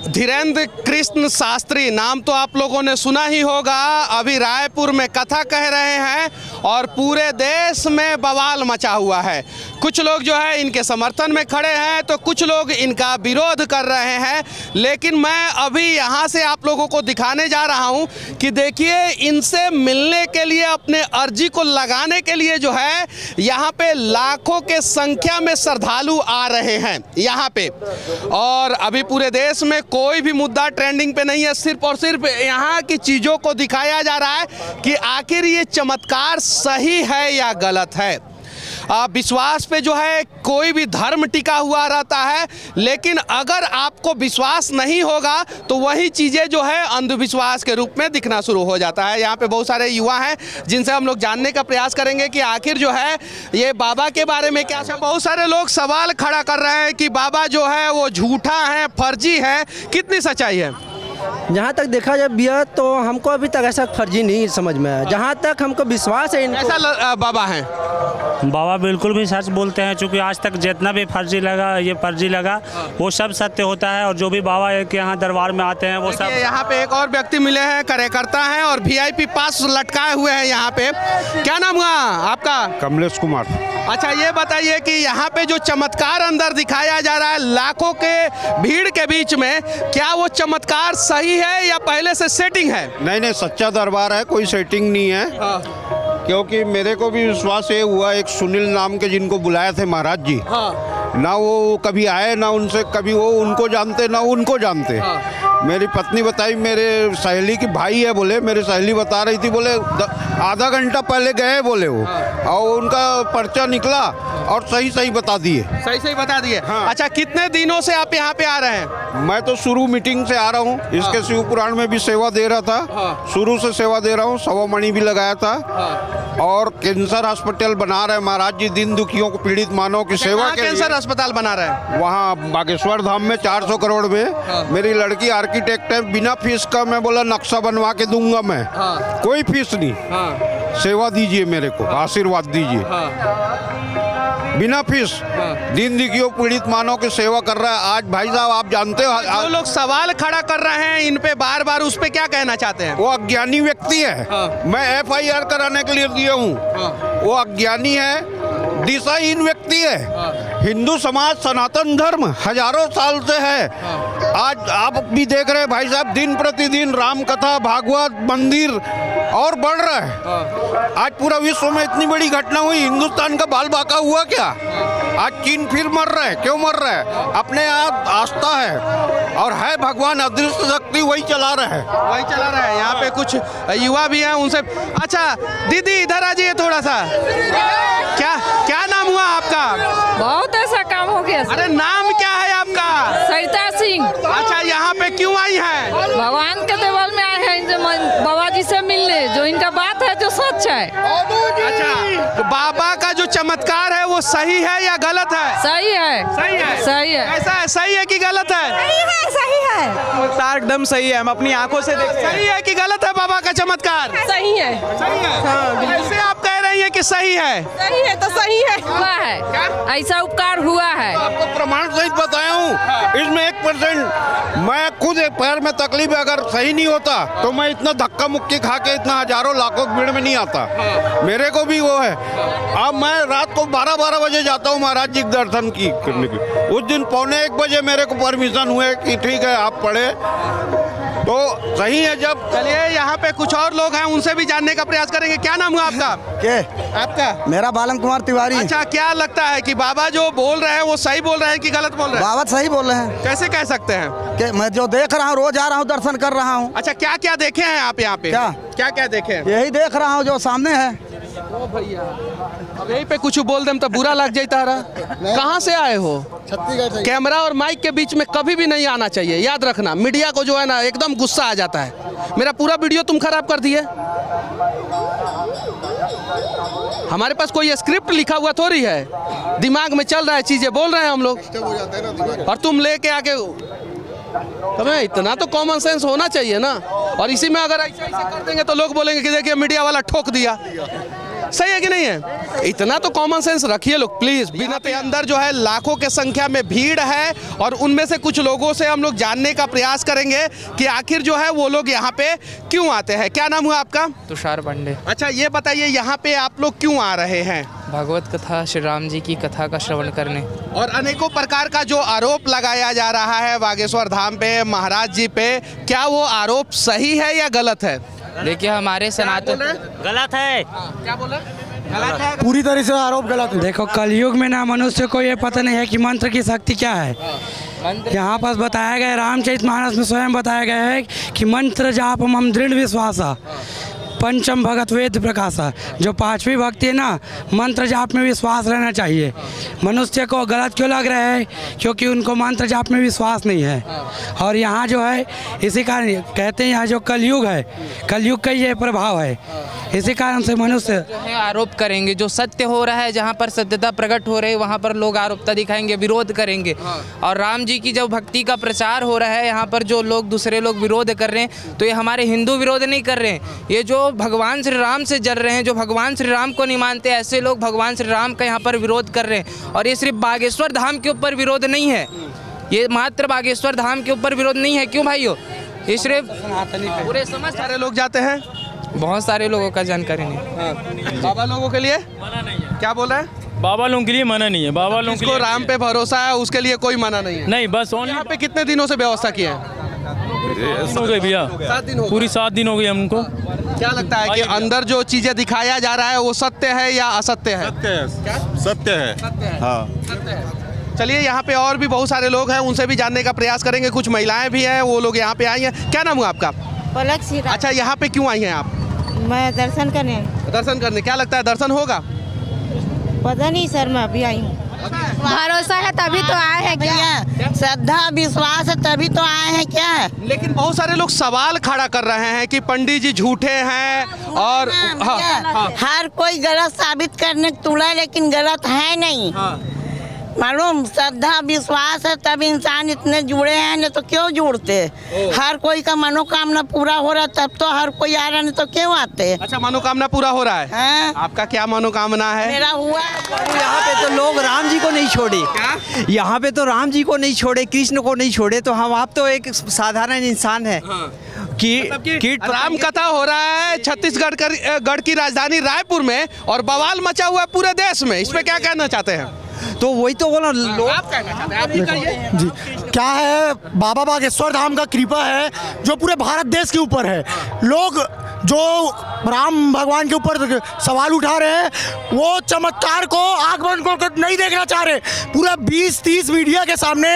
धीरेन्द्र कृष्ण शास्त्री नाम तो आप लोगों ने सुना ही होगा। अभी रायपुर में कथा कह रहे हैं और पूरे देश में बवाल मचा हुआ है। कुछ लोग जो है इनके समर्थन में खड़े हैं तो कुछ लोग इनका विरोध कर रहे हैं। लेकिन मैं अभी यहाँ से आप लोगों को दिखाने जा रहा हूँ कि देखिए, इनसे मिलने के लिए, अपने अर्जी को लगाने के लिए जो है यहाँ पे लाखों के संख्या में श्रद्धालु आ रहे हैं यहाँ पे। और अभी पूरे देश में कोई भी मुद्दा ट्रेंडिंग पे नहीं है, सिर्फ और सिर्फ यहाँ की चीज़ों को दिखाया जा रहा है कि आखिर ये चमत्कार सही है या गलत है। विश्वास पे जो है कोई भी धर्म टिका हुआ रहता है, लेकिन अगर आपको विश्वास नहीं होगा तो वही चीज़ें जो है अंधविश्वास के रूप में दिखना शुरू हो जाता है। यहाँ पे बहुत सारे युवा हैं जिनसे हम लोग जानने का प्रयास करेंगे कि आखिर जो है ये बाबा के बारे में क्या। बहुत सारे लोग सवाल खड़ा कर रहे हैं कि बाबा जो है वो झूठा है, फर्जी है, कितनी सच्चाई है? जहाँ तक देखा जाए भैया तो हमको अभी तक ऐसा फर्जी नहीं समझ में आया। जहाँ तक हमको विश्वास है ऐसा बाबा हैं। बाबा बिल्कुल भी सच बोलते हैं, क्योंकि आज तक जितना भी फर्जी लगा वो सब सत्य होता है। और जो भी बाबा के यहाँ दरबार में आते हैं वो सब। यहाँ पे एक और व्यक्ति मिले हैं, कार्यकर्ता हैं और VIP पास लटकाए हुए हैं यहाँ पे। क्या नाम हुआ आपका? कमलेश कुमार। अच्छा, ये बताइए कि यहाँ पे जो चमत्कार अंदर दिखाया जा रहा है लाखों के भीड़ के बीच में, क्या वो चमत्कार सही है या पहले से सेटिंग है? नहीं, सच्चा दरबार है, कोई सेटिंग नहीं है। क्योंकि मेरे को भी विश्वास ये हुआ, एक सुनील नाम के जिनको बुलाए थे महाराज जी, ना वो कभी आए, ना उनसे कभी वो उनको जानते ना उनको जानते। मेरी पत्नी बताई, मेरे सहेली की भाई है बोले, मेरी सहेली बता रही थी, बोले आधा घंटा पहले गए बोले वो, और उनका पर्चा निकला और सही बता दिए। सही बता दिए। हाँ। अच्छा, कितने दिनों से आप यहाँ पे आ रहे हैं? मैं तो शुरू मीटिंग से आ रहा हूँ। इसके शिव पुराण में भी सेवा दे रहा था। शुरू से सेवा दे रहा हूँ, 1.25 मणि भी लगाया था। और कैंसर अस्पताल बना रहे महाराज जी, दिन दुखियों को, पीड़ित मानव की सेवा के। कैंसर अस्पताल बना रहे हैं वहाँ बागेश्वर धाम में 400 करोड़ में। मेरी लड़की आर्किटेक्ट है, बिना फीस का मैं बोला नक्शा बनवा के दूंगा मैं। कोई फीस नहीं। सेवा दीजिए, मेरे को आशीर्वाद दीजिए, बिना फीस। दिन दुखियों पीड़ित मानव की सेवा कर रहा है। आज भाई साहब आप जानते हो, जो लोग सवाल खड़ा कर रहे हैं इन पे बार बार, उस पे क्या कहना चाहते हैं? वो अज्ञानी व्यक्ति है। मैं FIR कराने के लिए दिया हूँ। वो अज्ञानी है, दिशाहीन व्यक्ति है। हिंदू समाज सनातन धर्म हजारों साल से है। आज आप भी देख रहे हैं भाई साहब, दिन प्रतिदिन राम कथा, भागवत, मंदिर और बढ़ रहा है। आज पूरा विश्व में इतनी बड़ी घटना हुई, हिंदुस्तान का बाल बाका हुआ क्या? आज चीन फिर मर रहा है। क्यों मर रहा है? अपने आप आस्था है और है भगवान, अदृश्य शक्ति वही चला रहा है। यहाँ पे कुछ युवा भी हैं, उनसे। अच्छा दीदी, इधर आ जाइए थोड़ा सा। क्या नाम हुआ आपका? बहुत ऐसा काम हो गया। अरे नाम क्या है आपका? सरिता सिंह। अच्छा, यहाँ पे क्यों आई है? भगवान के देवल में आए हैं बाबा जी से मिलने, जो इनका बात है जो सच है। अच्छा, तो बाबा का जो चमत्कार है वो सही है या गलत है? सही है। ऐसा है, सही है कि गलत है? सही है। एकदम सही है, हम अपनी आंखों से देखते हैं। सही है कि गलत है बाबा का चमत्कार? सही है। ऐसे आप कह रही हैं कि सही है? सही है तो सही है। हुआ है, ऐसा उपकार हुआ है। आपको प्रमाण सहित बताया हूँ। इसमें 1% मैं खुद एक पैर में तकलीफ है, अगर सही नहीं होता तो मैं इतना धक्का मुक्की खा के इतना हजारों लाखों भीड़ में नहीं आता। मेरे को भी वो है। अब मैं रात को 12 बजे जाता हूँ महाराज जी के दर्शन करने की। उस दिन 12:45 बजे मेरे को परमिशन हुए कि ठीक है आप पढ़े, तो सही है। जब चलिए, यहाँ पे कुछ और लोग हैं, उनसे भी जानने का प्रयास करेंगे। क्या नाम हुआ आपका? आपका? मेरा बालन कुमार तिवारी। अच्छा, क्या लगता है कि बाबा जो बोल रहे हैं वो सही बोल रहे हैं कि गलत बोल रहे हैं? बाबा सही बोल रहे हैं। कैसे कह सकते हैं? कि मैं जो देख रहा हूँ, रोज आ रहा हूँ, दर्शन कर रहा हूँ। अच्छा, क्या देखे हैं आप यहाँ पे? क्या देखे हैं? यही देख रहा हूँ जो सामने है। भैया, अब यही पे कुछ बोल दें तो बुरा लग जाता रहा। कहाँ से आए हो? छत्तीसगढ़ से। कैमरा और माइक के बीच में कभी भी नहीं आना चाहिए, याद रखना। मीडिया को जो है ना एकदम गुस्सा आ जाता है। मेरा पूरा वीडियो तुम खराब कर दिए। हमारे पास कोई स्क्रिप्ट लिखा हुआ थोड़ी है, दिमाग में चल रहा है, चीजें बोल रहे हैं हम लोग, और तुम लेके आके। हमें इतना तो कॉमन सेंस होना चाहिए ना। और इसी में अगर ऐसे कर देंगे तो लोग बोलेंगे कि देखिए मीडिया वाला ठोक दिया। सही है कि नहीं है? इतना तो कॉमन सेंस रखिए लोग प्लीज। बिना पे अंदर जो है लाखों के संख्या में भीड़ है और उनमें से कुछ लोगों से हम लोग जानने का प्रयास करेंगे कि आखिर जो है वो लोग यहाँ पे क्यों आते हैं। क्या नाम हुआ आपका? तुषार पांडे। अच्छा ये बताइए यहाँ पे आप लोग क्यों आ रहे हैं? भागवत कथा, श्री राम जी की कथा का श्रवण करने। और अनेकों प्रकार का जो आरोप लगाया जा रहा है बागेश्वर धाम पे, महाराज जी पे, क्या वो आरोप सही है या गलत है? देखिए हमारे सनातन गलत है। क्या बोला? गलत है। पूरी तरह से आरोप गलत है। देखो कलयुग में ना मनुष्य को ये पता नहीं है कि मंत्र की शक्ति क्या है। यहाँ पर बताया गया, रामचरितमानस में स्वयं बताया गया है कि मंत्र जाप मम दृढ़ विश्वासा पंचम भगत वेद प्रकाशा। जो पांचवी भक्ति है ना, मंत्र जाप में विश्वास रहना चाहिए। मनुष्य को गलत क्यों लग रहा है? क्योंकि उनको मंत्र जाप में विश्वास नहीं है। और यहाँ जो है इसी कारण कहते हैं, यहाँ जो कलयुग है, कलयुग का ये प्रभाव है। इसी कारण से मनुष्य जो है आरोप करेंगे। जो सत्य हो रहा है, जहाँ पर सत्यता प्रकट हो रही है, वहाँ पर लोग आरोपता दिखाएंगे, विरोध करेंगे। और राम जी की जब भक्ति का प्रचार हो रहा है, यहाँ पर जो लोग दूसरे लोग विरोध कर रहे हैं, तो ये हमारे हिंदू विरोध नहीं कर रहे हैं। ये जो भगवान श्री राम से जल रहे हैं, जो भगवान श्री राम को नहीं मानते, ऐसे लोग भगवान श्री राम का यहाँ पर विरोध कर रहे हैं। और ये सिर्फ बागेश्वर धाम के ऊपर विरोध नहीं है, ये मात्र बागेश्वर धाम के ऊपर विरोध नहीं है। क्यों भाइयों? ये सिर्फ पूरे समझ सारे लोग जाते हैं, बहुत सारे लोगों का जानकारी नहीं। बाबा लोगों के लिए मना नहीं है। क्या बोला है? बाबा लोगों के लिए मना नहीं है। बाबा लोगों जिसको राम पे भरोसा है उसके लिए कोई मना नहीं है। नहीं, बस यहाँ पे कितने दिनों से व्यवस्था की है? हो गए भैया, 7 दिन हो पूरी 7 दिन हो गए हमको। क्या लगता है कि अंदर जो चीजें दिखाया जा रहा है वो सत्य है या असत्य है? सत्य है। हाँ। चलिए यहाँ पे और भी बहुत सारे लोग हैं, उनसे भी जानने का प्रयास करेंगे। कुछ महिलाएं भी हैं, वो लोग यहाँ पे आई हैं। क्या नाम हुआ आपका? पलक सिरा। अच्छा यहाँ पे क्यों आई हैं आप? मैं दर्शन करने। दर्शन करने। क्या लगता है दर्शन होगा? पता नहीं सर, मैं अभी आई हूँ। भरोसा है तभी तो आए हैं क्या? श्रद्धा विश्वास है तभी तो आए हैं क्या? लेकिन बहुत सारे लोग सवाल खड़ा कर रहे हैं कि पंडित जी झूठे हैं और हर कोई गलत साबित करने को तुला, लेकिन गलत है नहीं। मालूम, श्रद्धा विश्वास है तब इंसान इतने जुड़े हैं, नहीं तो क्यों जुड़ते? हर कोई का मनोकामना पूरा हो रहा तब तो हर कोई आ रहा, नहीं तो क्यों आते? अच्छा मनोकामना पूरा हो रहा है। हाँ? आपका क्या मनोकामना है? मेरा हुआ। यहाँ पे तो लोग राम जी को नहीं छोड़े। यहाँ पे तो राम जी को नहीं छोड़े, कृष्ण को नहीं छोड़े, तो हम आप तो एक साधारण इंसान है कि राम कथा हो रहा है छत्तीसगढ़ की राजधानी रायपुर में और बवाल मचा हुआ है पूरे देश में। इसमें क्या कहना चाहते हैं? तो वही तो बोला लोग। आप कहना चाहते हैं, आप ही कहिए। जी, क्या है, बाबा बागेश्वर धाम का कृपा है जो पूरे भारत देश के ऊपर है। लोग जो राम भगवान के ऊपर सवाल उठा रहे हैं, वो चमत्कार को आंख बंद कर नहीं देखना चाह रहे। पूरा 20-30 मीडिया के सामने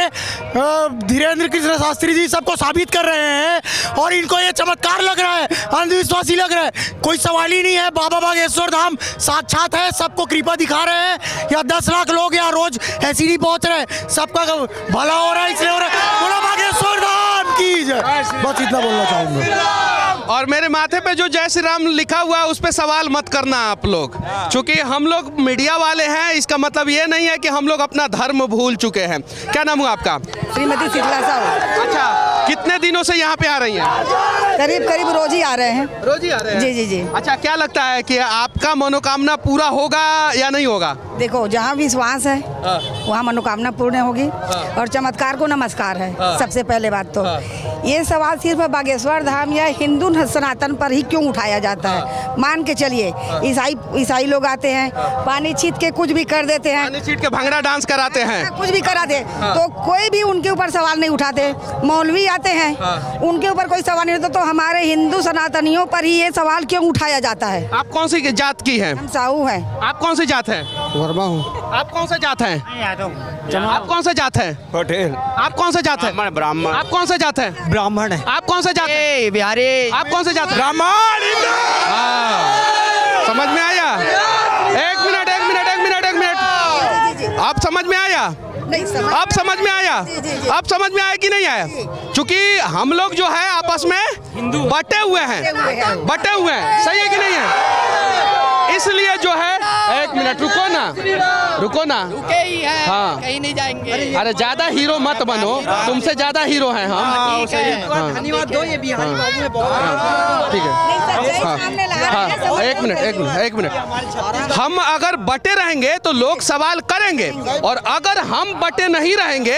धीरेन्द्र कृष्ण शास्त्री जी सबको साबित कर रहे हैं और इनको ये चमत्कार लग रहा है, अंधविश्वासी लग रहा है। कोई सवाल ही नहीं है। बाबा बागेश्वर धाम साक्षात है, सबको कृपा दिखा रहे हैं। या 10 लाख लोग यहाँ रोज ऐसे ही पहुंच रहे हैं, सबका भला हो रहा है, इसलिए हो रहा है। बोलो बागेश्वर धाम की जय। बस इतना बोलना चाहूँगा। और मेरे माथे पे जो जय श्री राम लिखा हुआ है उस पे सवाल मत करना आप लोग, क्योंकि हम लोग मीडिया वाले हैं। इसका मतलब ये नहीं है कि हम लोग अपना धर्म भूल चुके हैं। क्या नाम हुआ आपका? श्रीमती शीतला साहू। अच्छा, कितने दिनों से यहाँ पे आ रही हैं? करीब रोज ही आ रहे हैं। रोज ही आ रहे हैं? जी जी जी। अच्छा, क्या लगता है कि आपका मनोकामना पूरा होगा या नहीं होगा? देखो, जहाँ विश्वास है वहाँ मनोकामना पूर्ण होगी और चमत्कार को नमस्कार है। सबसे पहले बात तो ये सवाल सिर्फ बागेश्वर धाम या हिंदू सनातन पर ही क्यों उठाया जाता है? मान के चलिए ईसाई लोग आते हैं, पानी छीट के कुछ भी कर देते हैं, पानी छीट के भांगड़ा डांस कराते हैं, कुछ भी कराते हैं, तो कोई भी उनके ऊपर सवाल नहीं उठाते। मौलवी आते हैं, उनके ऊपर कोई सवाल नहीं होता। तो हमारे हिंदू सनातनियों पर ही ये सवाल क्यों उठाया जाता है? आप कौन सी जात की हैं? हम साहू हैं। आप कौन सी जात हैं? वर्मा हूँ। आप कौन सा जात हैं? आप कौन सा जात हैं? पटेल। आप कौन सा जात हैं? ब्राह्मण। आप कौन सा जात हैं? ब्राह्मण है। आप कौन सा जात हैं? बिहारी। आप कौन सा जात हैं? ब्राह्मण। समझ में आया? एक मिनट। आप समझ में आया? आप समझ में आया? आप समझ में आया कि नहीं आया? क्योंकि हम लोग जो है आपस में बटे हुए हैं। सही है कि नहीं है? इसलिए जो है, एक मिनट रुको ना, हाँ कहीं नहीं जाएंगे। अरे ज्यादा हीरो मत बनो, तुमसे ज्यादा हीरो हैं हम। धन्यवाद दो ये बिहारी बाबू में ठीक है, हाँ एक मिनट। हम अगर बटे रहेंगे तो लोग सवाल करेंगे, और अगर हम बटे नहीं रहेंगे,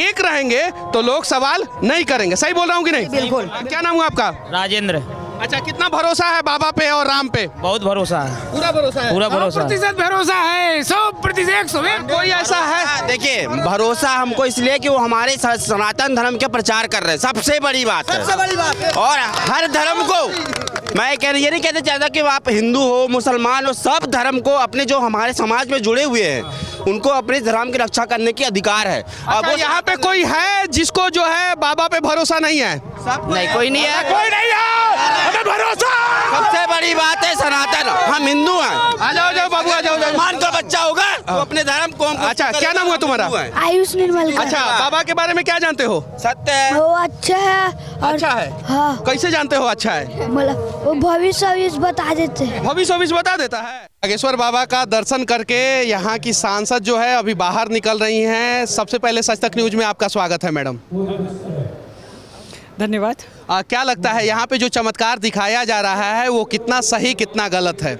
एक रहेंगे, तो लोग सवाल नहीं करेंगे। सही बोल रहा हूँ कि नहीं? बिल्कुल। क्या नाम हुआ आपका? राजेंद्र। अच्छा, कितना भरोसा है बाबा पे और राम पे? बहुत भरोसा है, पूरा भरोसा है? पूरा भरोसा है। 100% भरोसा है, 100%। कोई ऐसा है? देखिए, भरोसा हमको इसलिए कि वो हमारे सनातन धर्म के प्रचार कर रहे हैं, सबसे बड़ी बात है। सबसे बड़ी बात है। और हर धर्म को, मैं ये नहीं कहते चाहता कि आप हिंदू हो, मुसलमान हो, सब धर्म को, अपने जो हमारे समाज में जुड़े हुए हैं उनको अपने धर्म की रक्षा करने की अधिकार है। अब यहाँ पे कोई है जिसको जो है बाबा पे भरोसा नहीं है? नहीं, कोई नहीं है, कोई नहीं है, हमें भरोसा। सबसे बड़ी बात है सनातन, हम हिंदू हैं। आ जाओ बाबू, आ जाओ। मुसलमान का बच्चा होगा तो अपने धर्म को। अच्छा, क्या नाम हुआ तुम्हारा? आयुष निर्मल। अच्छा, बाबा के बारे में क्या जानते हो? सत्य है, वो अच्छा है। और अच्छा है? हाँ। कैसे जानते हो अच्छा है? मतलब वो भविष्य बता देते हैं। भविष्य बता देता है। बागेश्वर बाबा का दर्शन करके यहाँ की सांसद जो है अभी बाहर निकल रही हैं। सबसे पहले सच तक न्यूज में आपका स्वागत है मैडम। धन्यवाद। क्या लगता है यहाँ पे जो चमत्कार दिखाया जा रहा है वो कितना सही कितना गलत है?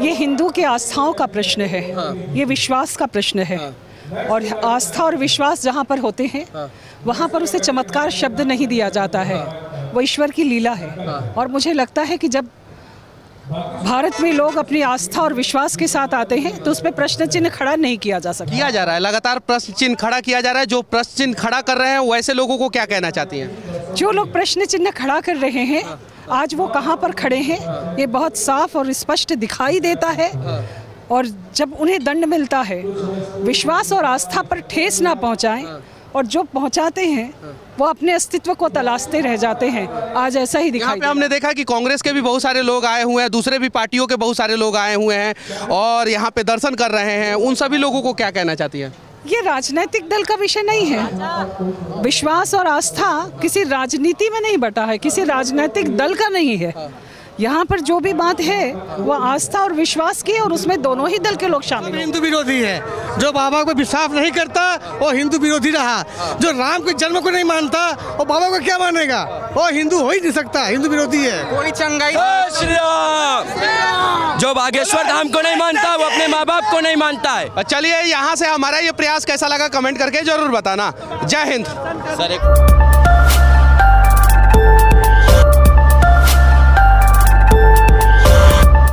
ये हिंदू के आस्थाओं का प्रश्न है। ये विश्वास का प्रश्न है। और आस्था और विश्वास जहाँ पर होते हैं वहाँ पर उसे चमत्कार शब्द नहीं दिया जाता है, वो ईश्वर की लीला है। और मुझे लगता है कि जब भारत में लोग अपनी आस्था और विश्वास के साथ आते हैं तो उसमें प्रश्न चिन्ह खड़ा नहीं किया जा सकता। किया जा रहा है, लगातार प्रश्न चिन्ह खड़ा किया जा रहा है। जो प्रश्न चिन्ह खड़ा कर रहे हैं वैसे लोगों को क्या कहना चाहती हैं? जो लोग प्रश्न चिन्ह खड़ा कर रहे हैं आज वो कहाँ पर खड़े हैं ये बहुत साफ और स्पष्ट दिखाई देता है। और जब उन्हें दंड मिलता है, विश्वास और आस्था पर ठेस ना पहुँचाएं, और जो पहुंचाते हैं वो अपने अस्तित्व को तलाशते रह जाते हैं। आज ऐसा ही दिखाई हमने देखा कि कांग्रेस के भी बहुत सारे लोग आए हुए हैं, दूसरे भी पार्टियों के बहुत सारे लोग आए हुए हैं और यहाँ पे दर्शन कर रहे हैं। उन सभी लोगों को क्या कहना चाहती है? ये राजनीतिक दल का विषय नहीं है। विश्वास और आस्था किसी राजनीति में नहीं बटा है, किसी राजनीतिक दल का नहीं है। यहाँ पर जो भी बात है वो आस्था और विश्वास की है, और उसमें दोनों ही दल के लोग शामिल हैं। हिंदू विरोधी है, जो बाबा को विश्वास नहीं करता वो हिंदू विरोधी रहा। जो राम के जन्म को नहीं मानता वो बाबा को क्या मानेगा? वो हिंदू हो ही नहीं सकता, हिंदू विरोधी है। कोई चंगाई श्री राम। जो बागेश्वर धाम को नहीं मानता वो अपने माँ बाप को नहीं मानता है। चलिए, यहाँ से हमारा ये प्रयास कैसा लगा कमेंट करके जरूर बताना। जय हिंद। सर